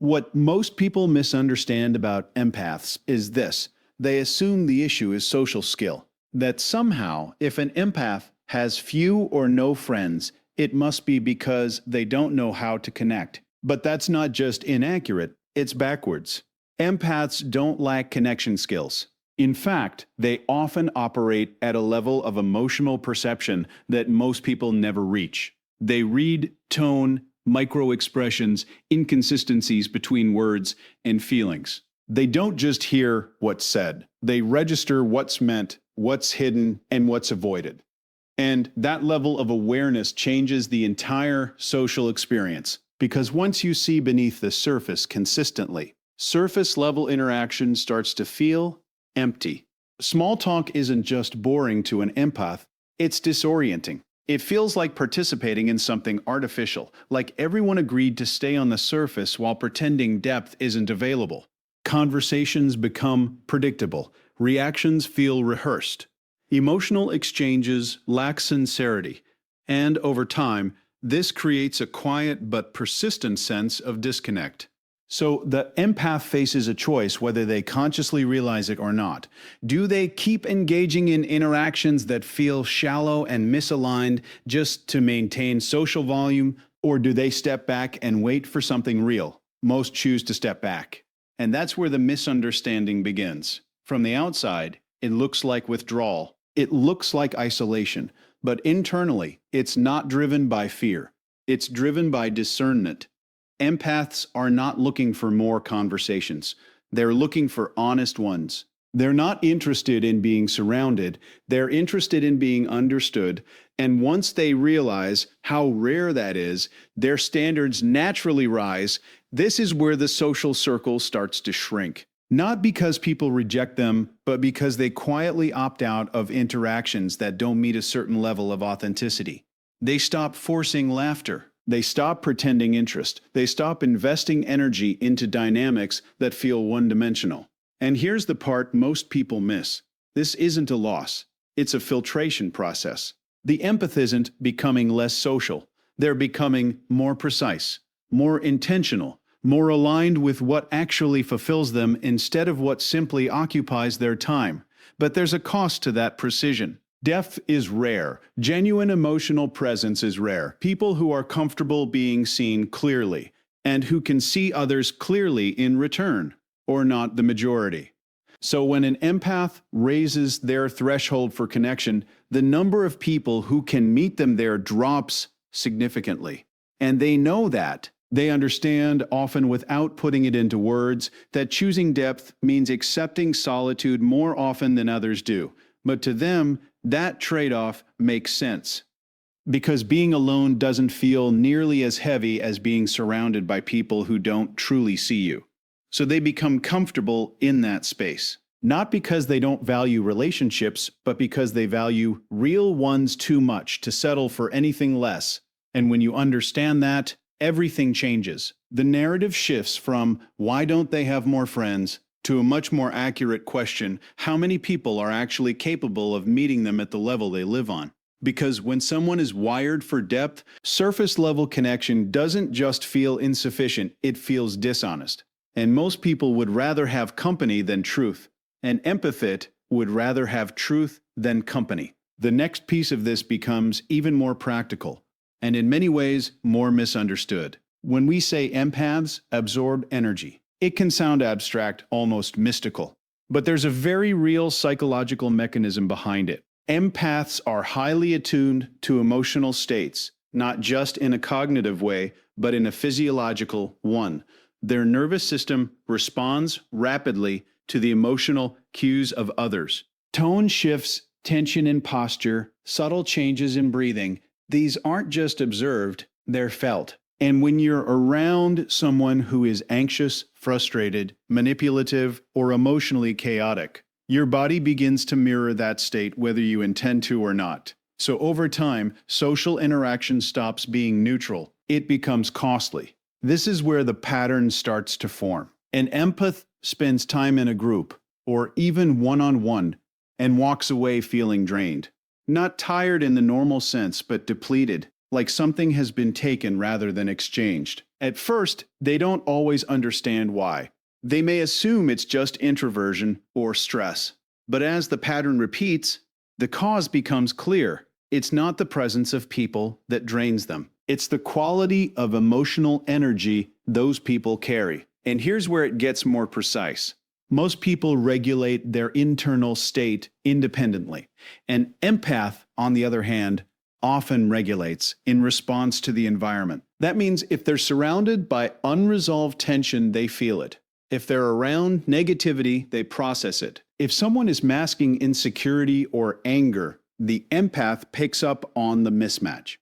What most people misunderstand about empaths is this. They assume the issue is social skill. That somehow, if an empath has few or no friends, it must be because they don't know how to connect. But that's not just inaccurate, it's backwards. Empaths don't lack connection skills. In fact, they often operate at a level of emotional perception that most people never reach. They read tone, micro-expressions, inconsistencies between words, and feelings. They don't just hear what's said. They register what's meant, what's hidden, and what's avoided. And that level of awareness changes the entire social experience. Because once you see beneath the surface consistently, surface-level interaction starts to feel empty. Small talk isn't just boring to an empath, it's disorienting. It feels like participating in something artificial, like everyone agreed to stay on the surface while pretending depth isn't available. Conversations become predictable. Reactions feel rehearsed. Emotional exchanges lack sincerity. And over time, this creates a quiet but persistent sense of disconnect. So the empath faces a choice whether they consciously realize it or not. Do they keep engaging in interactions that feel shallow and misaligned just to maintain social volume, or do they step back and wait for something real? Most choose to step back. And that's where the misunderstanding begins. From the outside, it looks like withdrawal. It looks like isolation. But internally, it's not driven by fear. It's driven by discernment. Empaths are not looking for more conversations. They're looking for honest ones. They're not interested in being surrounded. They're interested in being understood. And once they realize how rare that is, their standards naturally rise. This is where the social circle starts to shrink. Not because people reject them, but because they quietly opt out of interactions that don't meet a certain level of authenticity. They stop forcing laughter. They stop pretending interest. They stop investing energy into dynamics that feel one-dimensional. And here's the part most people miss. This isn't a loss. It's a filtration process. The empath isn't becoming less social. They're becoming more precise, more intentional, more aligned with what actually fulfills them instead of what simply occupies their time. But there's a cost to that precision. Depth is rare. Genuine emotional presence is rare. People who are comfortable being seen clearly, and who can see others clearly in return, or not the majority. So when an empath raises their threshold for connection, the number of people who can meet them there drops significantly. And they know that. They understand, often without putting it into words, that choosing depth means accepting solitude more often than others do. But to them, that trade-off makes sense. Because being alone doesn't feel nearly as heavy as being surrounded by people who don't truly see you. So they become comfortable in that space. Not because they don't value relationships, but because they value real ones too much to settle for anything less. And when you understand that, everything changes. The narrative shifts from, why don't they have more friends, to a much more accurate question, how many people are actually capable of meeting them at the level they live on? Because when someone is wired for depth, surface-level connection doesn't just feel insufficient, it feels dishonest. And most people would rather have company than truth. An empath would rather have truth than company. The next piece of this becomes even more practical, and in many ways more misunderstood. When we say empaths absorb energy, it can sound abstract, almost mystical. But there's a very real psychological mechanism behind it. Empaths are highly attuned to emotional states, not just in a cognitive way, but in a physiological one. Their nervous system responds rapidly to the emotional cues of others. Tone shifts, tension in posture, subtle changes in breathing, these aren't just observed, they're felt. And when you're around someone who is anxious, frustrated, manipulative, or emotionally chaotic, your body begins to mirror that state whether you intend to or not. So over time, social interaction stops being neutral. It becomes costly. This is where the pattern starts to form. An empath spends time in a group, or even one-on-one, and walks away feeling drained. Not tired in the normal sense, but depleted. like something has been taken rather than exchanged. At first, they don't always understand why. They may assume it's just introversion or stress. But as the pattern repeats, the cause becomes clear. It's not the presence of people that drains them. It's the quality of emotional energy those people carry. And here's where it gets more precise. Most people regulate their internal state independently. An empath, on the other hand, often regulates in response to the environment. That means if they're surrounded by unresolved tension, they feel it. If they're around negativity, they process it. If someone is masking insecurity or anger, the empath picks up on the mismatch,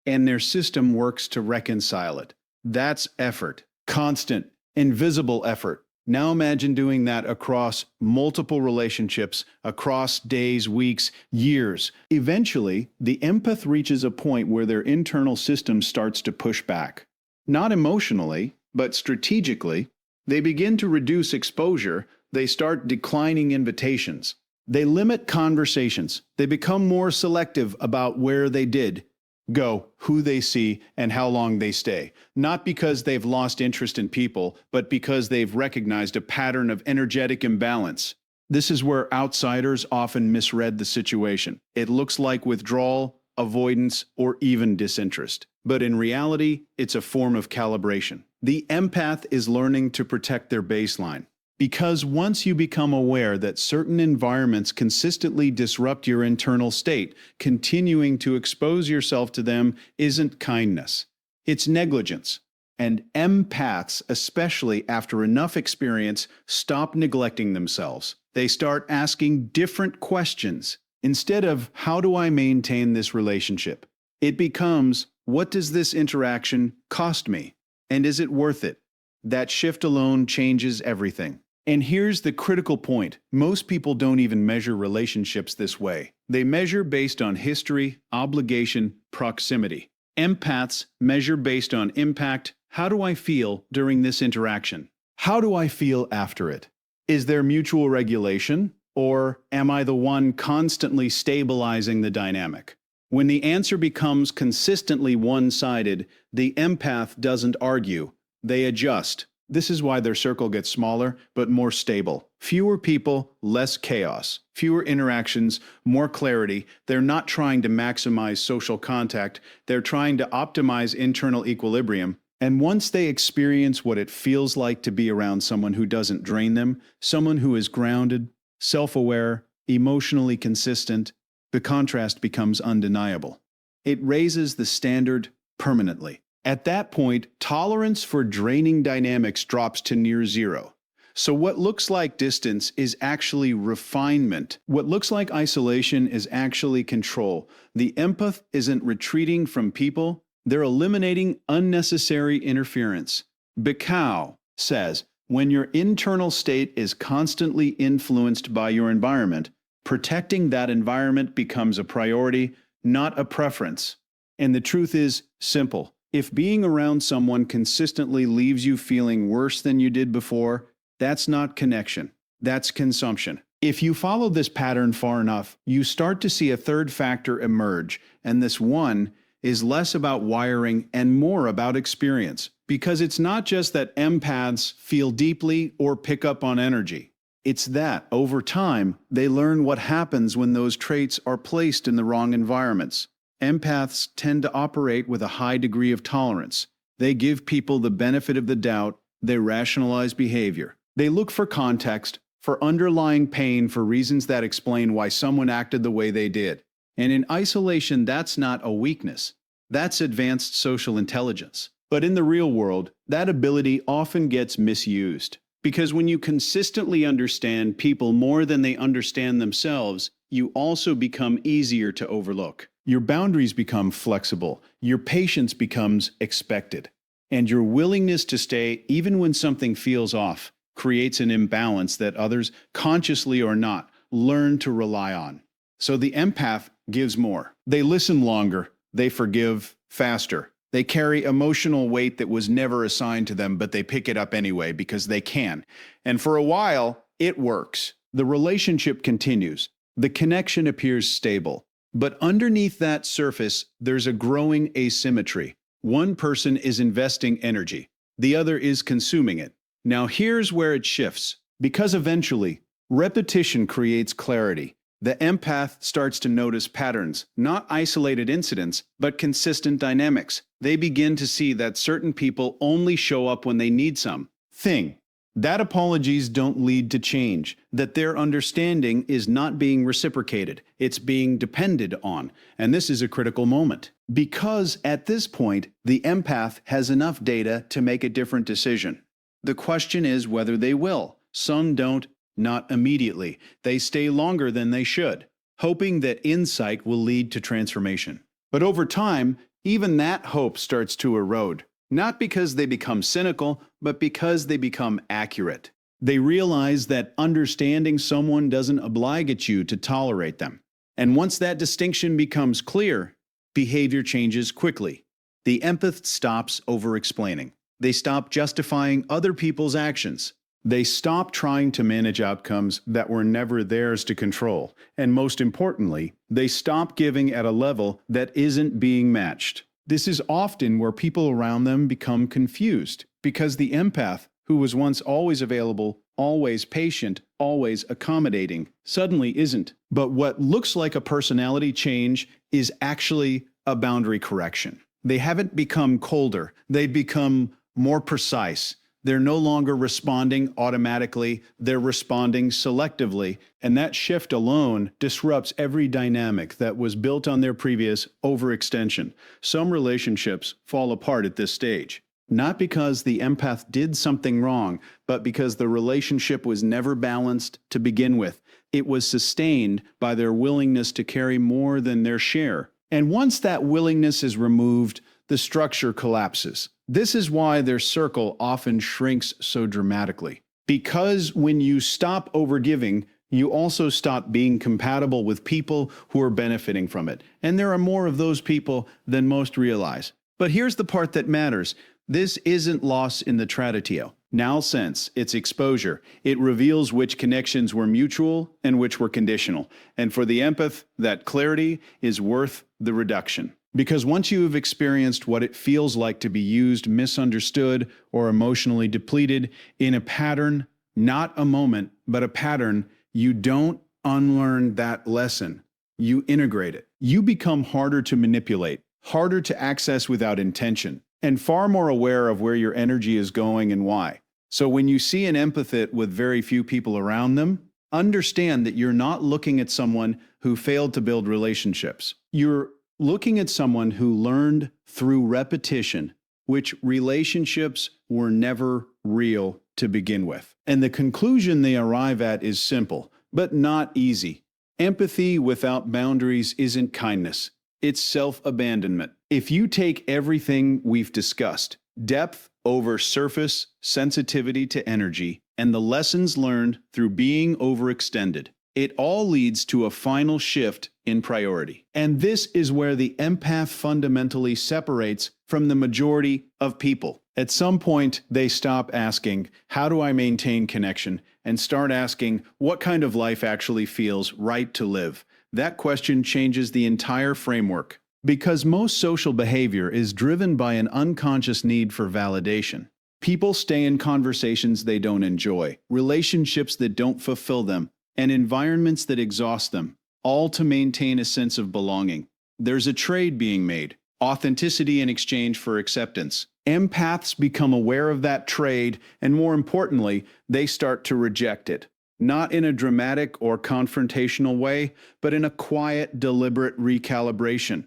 and their system works to reconcile it. That's effort. Constant, invisible effort. Now imagine doing that across multiple relationships, across days, weeks, years. Eventually, the empath reaches a point where their internal system starts to push back. Not emotionally, but strategically. They begin to reduce exposure. They start declining invitations. They limit conversations. They become more selective about where they did go, who they see, and how long they stay. Not because they've lost interest in people, but because they've recognized a pattern of energetic imbalance. This is where outsiders often misread the situation. It looks like withdrawal, avoidance, or even disinterest. But in reality, it's a form of calibration. The empath is learning to protect their baseline. Because once you become aware that certain environments consistently disrupt your internal state, continuing to expose yourself to them isn't kindness. It's negligence. And empaths, especially after enough experience, stop neglecting themselves. They start asking different questions. Instead of, how do I maintain this relationship? It becomes, what does this interaction cost me? And is it worth it? That shift alone changes everything. And here's the critical point. Most people don't even measure relationships this way. They measure based on history, obligation, proximity. Empaths measure based on impact. How do I feel during this interaction? How do I feel after it? Is there mutual regulation? Or am I the one constantly stabilizing the dynamic? When the answer becomes consistently one-sided, the empath doesn't argue. They adjust. This is why their circle gets smaller, but more stable. Fewer people, less chaos. Fewer interactions, more clarity. They're not trying to maximize social contact. They're trying to optimize internal equilibrium. And once they experience what it feels like to be around someone who doesn't drain them, someone who is grounded, self-aware, emotionally consistent, the contrast becomes undeniable. It raises the standard permanently. At that point, tolerance for draining dynamics drops to near zero. So what looks like distance is actually refinement. What looks like isolation is actually control. The empath isn't retreating from people, they're eliminating unnecessary interference. Bacall says, when your internal state is constantly influenced by your environment, protecting that environment becomes a priority, not a preference. And the truth is simple. If being around someone consistently leaves you feeling worse than you did before, that's not connection. That's consumption. If you follow this pattern far enough, you start to see a third factor emerge, and this one is less about wiring and more about experience. Because it's not just that empaths feel deeply or pick up on energy. It's that, over time, they learn what happens when those traits are placed in the wrong environments. Empaths tend to operate with a high degree of tolerance. They give people the benefit of the doubt. They rationalize behavior. They look for context, for underlying pain, for reasons that explain why someone acted the way they did. And in isolation, that's not a weakness. That's advanced social intelligence. But in the real world, that ability often gets misused. Because when you consistently understand people more than they understand themselves, you also become easier to overlook. Your boundaries become flexible, your patience becomes expected, and your willingness to stay even when something feels off creates an imbalance that others, consciously or not, learn to rely on. So the empath gives more. They listen longer, they forgive faster. They carry emotional weight that was never assigned to them, but they pick it up anyway because they can. And for a while, it works. The relationship continues. The connection appears stable. But underneath that surface, there's a growing asymmetry. One person is investing energy, the other is consuming it. Now here's where it shifts, because eventually, repetition creates clarity. The empath starts to notice patterns, not isolated incidents, but consistent dynamics. They begin to see that certain people only show up when they need something. That apologies don't lead to change, that their understanding is not being reciprocated, it's being depended on. And this is a critical moment. Because at this point, the empath has enough data to make a different decision. The question is whether they will. Some don't. Not immediately. They stay longer than they should, hoping that insight will lead to transformation. But over time, even that hope starts to erode, not because they become cynical, but because they become accurate. They realize that understanding someone doesn't oblige you to tolerate them. And once that distinction becomes clear, behavior changes quickly. The empath stops over-explaining. They stop justifying other people's actions. They stop trying to manage outcomes that were never theirs to control. And most importantly, they stop giving at a level that isn't being matched. This is often where people around them become confused, because the empath, who was once always available, always patient, always accommodating, suddenly isn't. But what looks like a personality change is actually a boundary correction. They haven't become colder, they've become more precise. They're no longer responding automatically, they're responding selectively, and that shift alone disrupts every dynamic that was built on their previous overextension. Some relationships fall apart at this stage, not because the empath did something wrong, but because the relationship was never balanced to begin with. It was sustained by their willingness to carry more than their share. And once that willingness is removed, the structure collapses. This is why their circle often shrinks so dramatically. Because when you stop overgiving, you also stop being compatible with people who are benefiting from it. And there are more of those people than most realize. But here's the part that matters. This isn't loss in the traditio. Now sense, it's exposure. It reveals which connections were mutual and which were conditional. And for the empath, that clarity is worth the reduction. Because once you have experienced what it feels like to be used, misunderstood, or emotionally depleted in a pattern, not a moment, but a pattern, you don't unlearn that lesson. You integrate it. You become harder to manipulate, harder to access without intention, and far more aware of where your energy is going and why. So when you see an empath with very few people around them, understand that you're not looking at someone who failed to build relationships. You're looking at someone who learned through repetition which relationships were never real to begin with. And the conclusion they arrive at is simple, but not easy. Empathy without boundaries isn't kindness. It's self-abandonment. If you take everything we've discussed, depth over surface, sensitivity to energy, and the lessons learned through being overextended, it all leads to a final shift in priority. And this is where the empath fundamentally separates from the majority of people. At some point, they stop asking, how do I maintain connection? And start asking, what kind of life actually feels right to live? That question changes the entire framework. Because most social behavior is driven by an unconscious need for validation. People stay in conversations they don't enjoy, relationships that don't fulfill them, and environments that exhaust them, all to maintain a sense of belonging. There's a trade being made, authenticity in exchange for acceptance. Empaths become aware of that trade, and more importantly, they start to reject it. Not in a dramatic or confrontational way, but in a quiet, deliberate recalibration.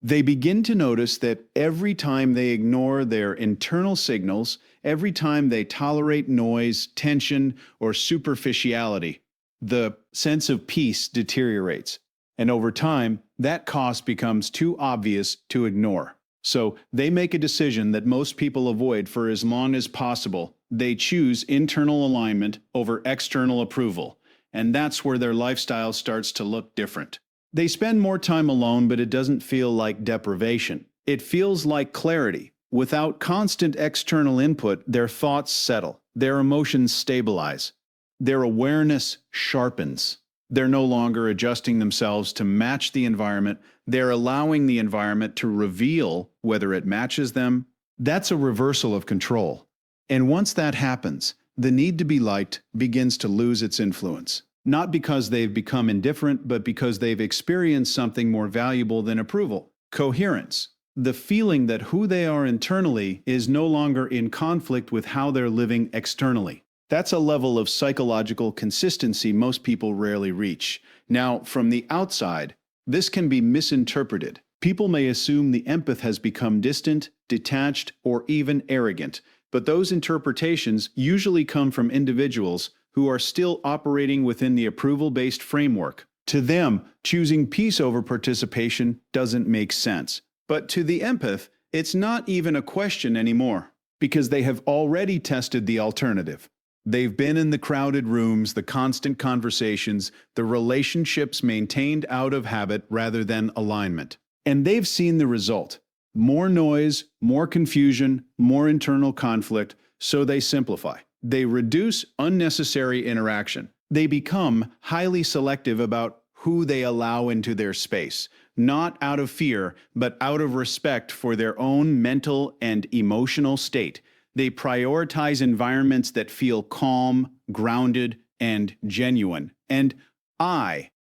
They begin to notice that every time they ignore their internal signals, every time they tolerate noise, tension, or superficiality, the sense of peace deteriorates. And over time, that cost becomes too obvious to ignore. So they make a decision that most people avoid for as long as possible. They choose internal alignment over external approval. And that's where their lifestyle starts to look different. They spend more time alone, but it doesn't feel like deprivation. It feels like clarity. Without constant external input, their thoughts settle, their emotions stabilize, their awareness sharpens. They're no longer adjusting themselves to match the environment. They're allowing the environment to reveal whether it matches them. That's a reversal of control. And once that happens, the need to be liked begins to lose its influence. Not because they've become indifferent, but because they've experienced something more valuable than approval: coherence. The feeling that who they are internally is no longer in conflict with how they're living externally. That's a level of psychological consistency most people rarely reach. Now, from the outside, this can be misinterpreted. People may assume the empath has become distant, detached, or even arrogant, but those interpretations usually come from individuals who are still operating within the approval-based framework. To them, choosing peace over participation doesn't make sense. But to the empath, it's not even a question anymore, because they have already tested the alternative. They've been in the crowded rooms, the constant conversations, the relationships maintained out of habit rather than alignment. And they've seen the result: more noise, more confusion, more internal conflict, so they simplify. They reduce unnecessary interaction. They become highly selective about who they allow into their space, not out of fear, but out of respect for their own mental and emotional state. They prioritize environments that feel calm, grounded, and genuine. And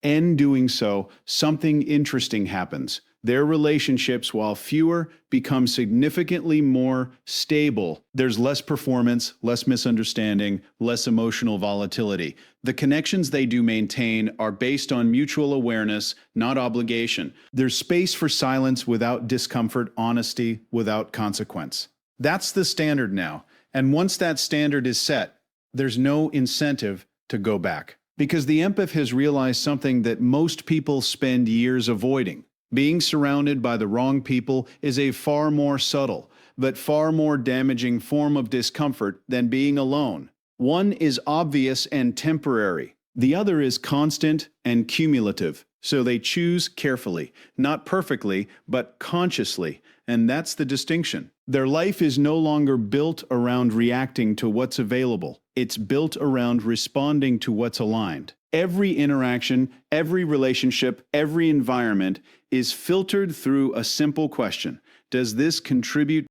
in doing so, something interesting happens. Their relationships, while fewer, become significantly more stable. There's less performance, less misunderstanding, less emotional volatility. The connections they do maintain are based on mutual awareness, not obligation. There's space for silence without discomfort, honesty without consequence. That's the standard now. And once that standard is set, there's no incentive to go back. Because the empath has realized something that most people spend years avoiding. Being surrounded by the wrong people is a far more subtle, but far more damaging form of discomfort than being alone. One is obvious and temporary. The other is constant and cumulative. So they choose carefully, not perfectly, but consciously. And that's the distinction. Their life is no longer built around reacting to what's available. It's built around responding to what's aligned. Every interaction, every relationship, every environment is filtered through a simple question: does this contribute